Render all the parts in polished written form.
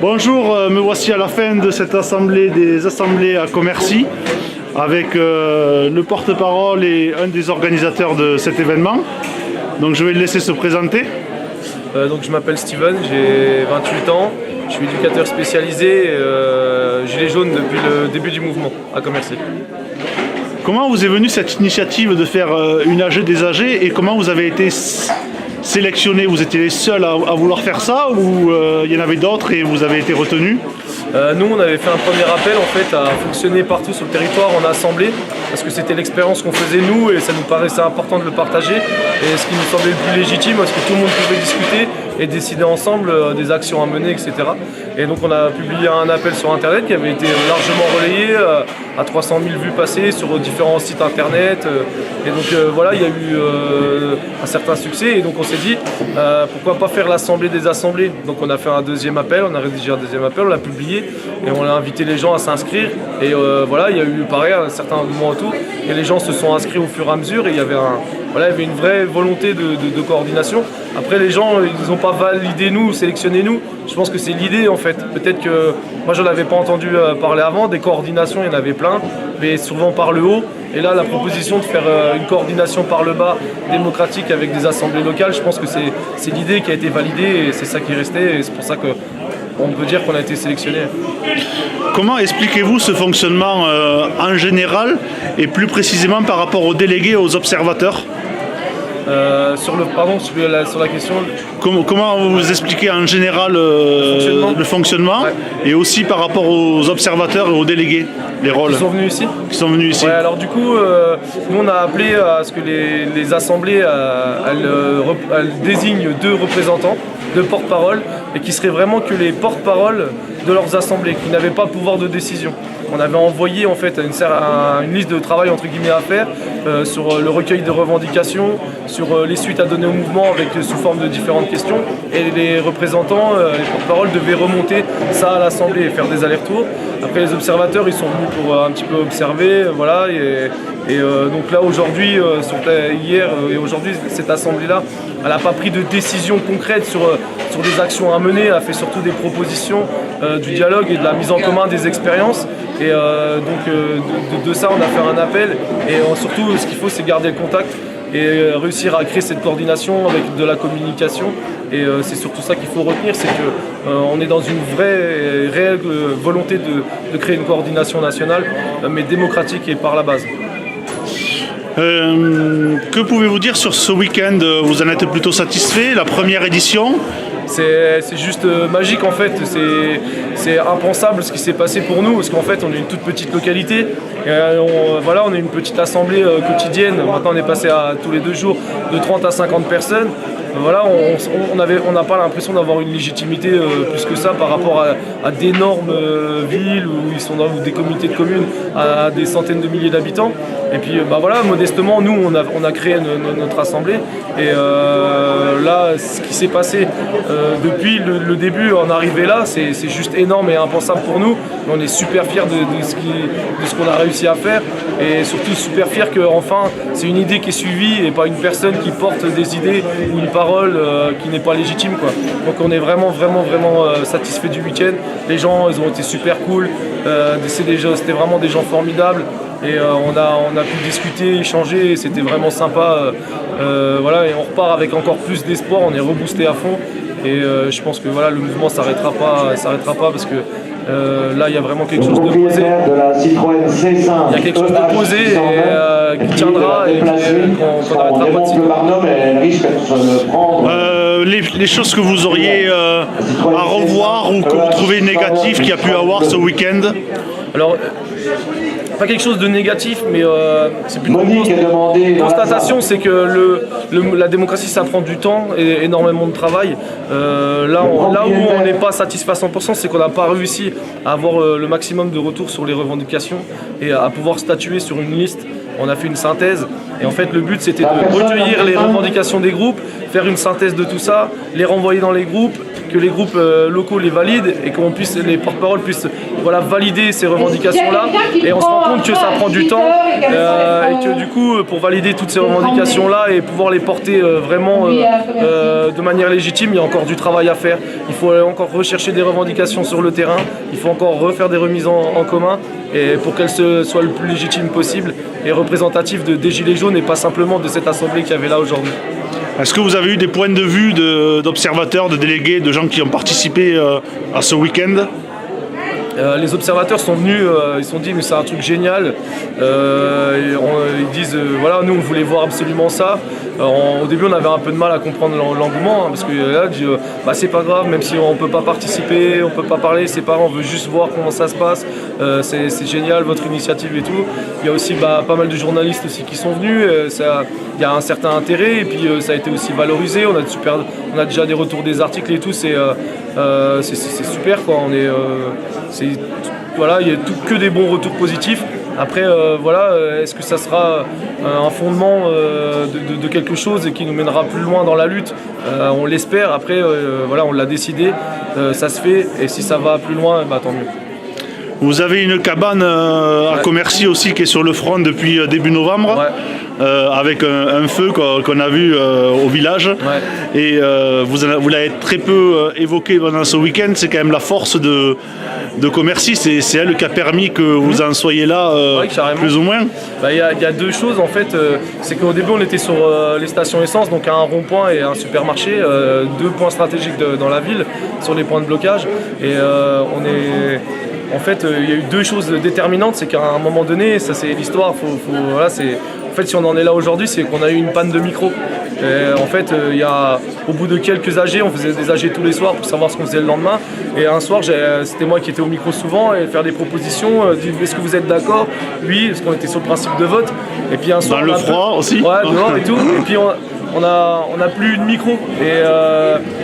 Bonjour, me voici à la fin de cette assemblée des assemblées à Commercy avec le porte-parole et un des organisateurs de cet événement. Donc je vais le laisser se présenter. Donc je m'appelle Steven, j'ai 28 ans, je suis éducateur spécialisé gilet jaune depuis le début du mouvement à Commercy. Comment vous est venue cette initiative de faire une AG des AG et comment vous avez été sélectionné? Vous étiez les seuls à vouloir faire ça ou il y en avait d'autres et vous avez été retenus? Nous, on avait fait un premier appel en fait à fonctionner partout sur le territoire en assemblée parce que c'était l'expérience qu'on faisait nous et ça nous paraissait important de le partager et ce qui nous semblait le plus légitime parce que tout le monde pouvait discuter et décider ensemble des actions à mener, etc. Et donc on a publié un appel sur internet qui avait été largement relayé, à 300 000 vues passées sur différents sites internet. Et donc voilà, il y a eu un certain succès et donc on s'est dit pourquoi pas faire l'assemblée des assemblées. Donc on a fait un deuxième appel, on a rédigé un deuxième appel, on l'a publié et on a invité les gens à s'inscrire. Et voilà, il y a eu pareil un certain mouvement autour et les gens se sont inscrits au fur et à mesure et il y avait il y avait une vraie volonté de coordination. Après les gens, ils n'ont pas validé nous, sélectionné nous. Je pense que c'est l'idée en fait. Peut-être que moi je n'avais pas entendu parler avant, des coordinations il y en avait plein, mais souvent par le haut. Et là la proposition de faire une coordination par le bas, démocratique avec des assemblées locales, je pense que c'est l'idée qui a été validée et c'est ça qui est resté et c'est pour ça qu'on peut dire qu'on a été sélectionné. Comment expliquez-vous ce fonctionnement en général et plus précisément par rapport aux délégués et aux observateurs? Sur la question. Comment vous expliquez en général le fonctionnement ouais. Et aussi par rapport aux observateurs et aux délégués, les rôles Qui sont venus ici. Ouais, alors du coup, nous on a appelé à ce que les assemblées elles désignent 2 représentants, 2 porte-parole, et qui seraient vraiment que les porte-parole de leurs assemblées, qui n'avaient pas pouvoir de décision. On avait envoyé en fait une liste de travail entre guillemets à faire sur le recueil de revendications, sur les suites à donner au mouvement sous forme de différentes questions. Et les représentants, les porte-parole devaient remonter ça à l'Assemblée et faire des allers-retours. Après les observateurs, ils sont venus pour un petit peu observer, voilà. Et donc là aujourd'hui, hier et aujourd'hui, cette Assemblée-là, elle n'a pas pris de décision concrète sur des actions à mener, elle a fait surtout des propositions, du dialogue et de la mise en commun des expériences. Et donc de ça, on a fait un appel. Et surtout, ce qu'il faut, c'est garder le contact et réussir à créer cette coordination avec de la communication. Et c'est surtout ça qu'il faut retenir, c'est qu'on est dans une réelle volonté de créer une coordination nationale, mais démocratique et par la base. Que pouvez-vous dire sur ce week-end? Vous en êtes plutôt satisfait? La première édition? C'est juste magique en fait, c'est impensable ce qui s'est passé pour nous parce qu'en fait on est une toute petite localité et on est une petite assemblée quotidienne. Maintenant on est passé à tous les 2 jours de 30 à 50 personnes. Voilà, on n'a pas l'impression d'avoir une légitimité plus que ça par rapport à d'énormes villes où ils sont dans des comités de communes à des centaines de milliers d'habitants. Et puis voilà, modestement, nous on a créé notre assemblée et là ce qui s'est passé depuis le début en arrivée là, c'est juste énorme et impensable pour nous. On est super fiers de ce qu'on a réussi à faire et surtout super fiers qu'enfin c'est une idée qui est suivie et pas une personne qui porte des idées ou une parole qui n'est pas légitime quoi. Donc on est vraiment satisfait du week-end. Les gens ils ont été super cool, c'était vraiment des gens formidables et on a pu discuter, échanger et c'était vraiment sympa. Voilà, et on repart avec encore plus d'espoir, on est reboosté à fond et je pense que voilà, le mouvement s'arrêtera pas parce que là il y a vraiment quelque chose de posé. Il y a quelque chose de posé et qui tiendra et qu'on n'arrêtera pas de s'y les choses que vous auriez à revoir ou que vous trouvez négatif qu'il y a pu avoir ce week-end? Alors, pas quelque chose de négatif, mais c'est plutôt une constatation, c'est que la démocratie ça prend du temps et énormément de travail. Là où on n'est pas satisfait à 100%, c'est qu'on n'a pas réussi à avoir le maximum de retours sur les revendications et à pouvoir statuer sur une liste. On a fait une synthèse et en fait le but c'était de recueillir les revendications des groupes, faire une synthèse de tout ça, les renvoyer dans les groupes que les groupes locaux les valident et que les porte-paroles puissent valider ces revendications-là. Et on se rend compte que ça prend du temps et que du coup, pour valider toutes ces revendications-là et pouvoir les porter vraiment de manière légitime, il y a encore du travail à faire. Il faut encore rechercher des revendications sur le terrain, il faut encore refaire des remises en commun et pour qu'elles soient le plus légitimes possible et représentatives des Gilets jaunes et pas simplement de cette assemblée qu'il y avait là aujourd'hui. Est-ce que vous avez eu des points de vue d'observateurs, de délégués, de gens qui ont participé à ce week-end ? Les observateurs sont venus, ils se sont dit mais c'est un truc génial. Ils disent voilà, nous on voulait voir absolument ça. Au début on avait un peu de mal à comprendre l'engouement parce que là c'est pas grave, même si on peut pas participer, on peut pas parler, c'est pas grave, on veut juste voir comment ça se passe. C'est génial votre initiative et tout. Il y a aussi pas mal de journalistes aussi qui sont venus. Il y a un certain intérêt et puis ça a été aussi valorisé. On a déjà des retours des articles et tout. C'est super quoi. Il y a que des bons retours positifs. Après, est-ce que ça sera un fondement de quelque chose et qui nous mènera plus loin dans la lutte? On l'espère. Après, on l'a décidé, ça se fait. Et si ça va plus loin, tant mieux. Vous avez une cabane à Commercy aussi qui est sur le front depuis début novembre. Ouais. Avec un feu qu'on a vu au village. Ouais. Et vous l'avez très peu évoqué pendant ce week-end, c'est quand même la force de Commercy, c'est elle qui a permis que vous en soyez là, plus ou moins. Il y a deux choses en fait, c'est qu'au début on était sur les stations essence, donc un rond-point et un supermarché, deux points stratégiques dans la ville, sur les points de blocage. Et en fait, il y a eu deux choses déterminantes, c'est qu'à un moment donné, ça c'est l'histoire, en fait, si on en est là aujourd'hui, c'est qu'on a eu une panne de micro. Et en fait, au bout de quelques AG, on faisait des AG tous les soirs pour savoir ce qu'on faisait le lendemain. Et un soir, c'était moi qui étais au micro souvent et faire des propositions. Est-ce que vous êtes d'accord? Oui, parce qu'on était sur le principe de vote. Et puis un soir, dans le froid aussi. Ouais, dehors et tout. Et puis on a plus eu de micro et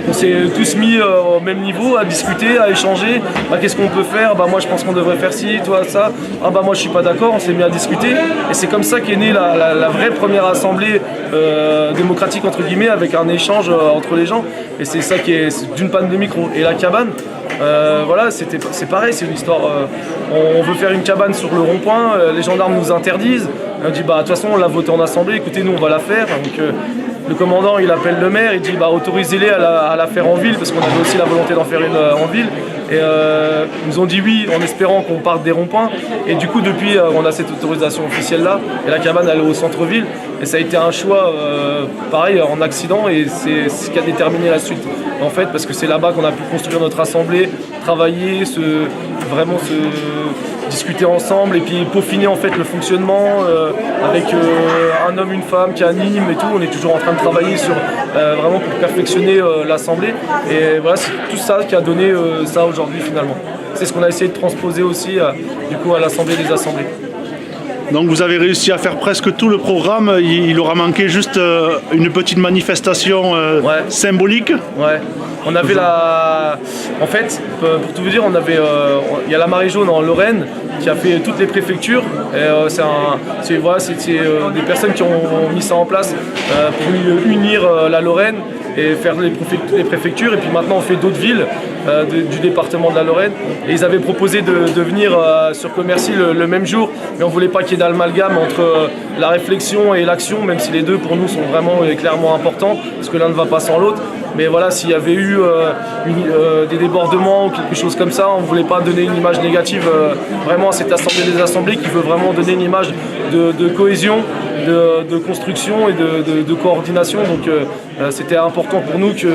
on s'est tous mis au même niveau à discuter, à échanger. Qu'est-ce qu'on peut faire? Moi je pense qu'on devrait faire ci, toi ça. Moi je suis pas d'accord. On s'est mis à discuter et c'est comme ça qu'est née la vraie première assemblée démocratique entre guillemets, avec un échange entre les gens. Et c'est ça qui est d'une panne de micro. Et la cabane, c'est pareil, c'est une histoire. On veut faire une cabane sur le rond-point, les gendarmes nous interdisent. On dit de toute façon on l'a voté en assemblée, écoutez nous on va la faire. Donc le commandant il appelle le maire, il dit autorisez-les à la faire en ville, parce qu'on avait aussi la volonté d'en faire une en ville. Et ils nous ont dit oui en espérant qu'on parte des ronds-points. Et du coup depuis on a cette autorisation officielle là. Et la cabane elle est au centre-ville. Et ça a été un choix pareil en accident, et c'est ce qui a déterminé la suite. En fait parce que c'est là-bas qu'on a pu construire notre assemblée, travailler, discuter ensemble et puis peaufiner en fait le fonctionnement avec un homme, une femme qui anime et tout. On est toujours en train de travailler sur vraiment pour perfectionner l'assemblée. Et voilà, c'est tout ça qui a donné ça aujourd'hui finalement. C'est ce qu'on a essayé de transposer aussi du coup à l'Assemblée des Assemblées. Donc vous avez réussi à faire presque tout le programme, il aura manqué juste une petite manifestation symbolique. Ouais. On avait en fait, pour tout vous dire, il y a la Marée Jaune en Lorraine qui a fait toutes les préfectures. Et c'est des personnes qui ont mis ça en place pour unir la Lorraine et faire les préfectures. Et puis maintenant on fait d'autres villes du département de la Lorraine. Et ils avaient proposé de venir sur Commercy le même jour, mais on ne voulait pas qu'il y ait d'amalgame entre la réflexion et l'action, même si les deux pour nous sont vraiment clairement importants, parce que l'un ne va pas sans l'autre. Mais voilà, s'il y avait eu des débordements ou quelque chose comme ça, on ne voulait pas donner une image négative vraiment à cette Assemblée des Assemblées qui veut vraiment donner une image de cohésion, de construction et de coordination. Donc c'était important pour nous qu'il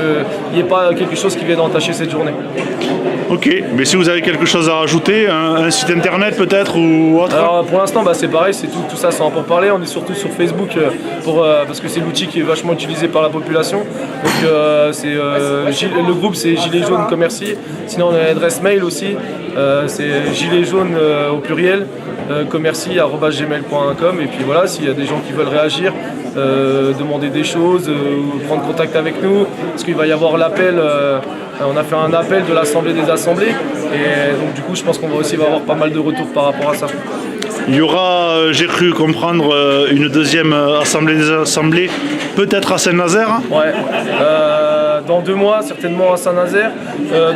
n'y ait pas quelque chose qui vienne entacher cette journée. Ok, mais si vous avez quelque chose à rajouter, un site internet peut-être ou autre? Alors pour l'instant c'est pareil, c'est tout ça sans pour parler. On est surtout sur Facebook parce que c'est l'outil qui est vachement utilisé par la population. Donc le groupe c'est Gilets jaunes Commercy. Sinon on a une adresse mail aussi, c'est gilets jaunes au pluriel commercy@gmail.com. Et puis voilà, s'il y a des gens qui veulent réagir, demander des choses, prendre contact avec nous, parce qu'il va y avoir l'appel. On a fait un appel de l'Assemblée des Assemblées et donc du coup je pense qu'on va aussi avoir pas mal de retours par rapport à ça. Il y aura, j'ai cru comprendre, une deuxième Assemblée des Assemblées, peut-être à Saint-Nazaire. Ouais. dans 2 mois, certainement à Saint-Nazaire.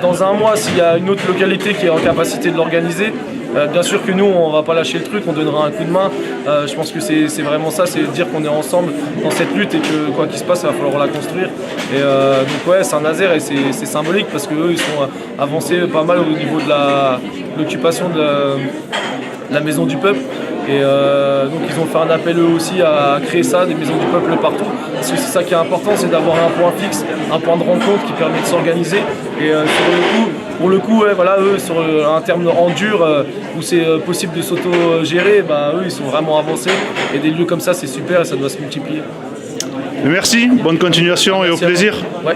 Dans 1 mois, s'il y a une autre localité qui est en capacité de l'organiser. Bien sûr que nous, on va pas lâcher le truc, on donnera un coup de main. Je pense que c'est vraiment ça, c'est dire qu'on est ensemble dans cette lutte et que quoi qu'il se passe, il va falloir la construire. Et donc ouais, Saint-Nazaire, et c'est symbolique parce qu'eux, ils sont avancés pas mal au niveau de l'occupation de la maison du peuple. Et donc ils ont fait un appel eux aussi à créer ça, des maisons du peuple partout. Parce que c'est ça qui est important, c'est d'avoir un point fixe, un point de rencontre qui permet de s'organiser. Et pour le coup, ouais, voilà, eux, sur un terme en dur, où c'est possible de s'auto-gérer, eux, ils sont vraiment avancés. Et des lieux comme ça, c'est super et ça doit se multiplier. Merci, bonne continuation et au plaisir. Ouais.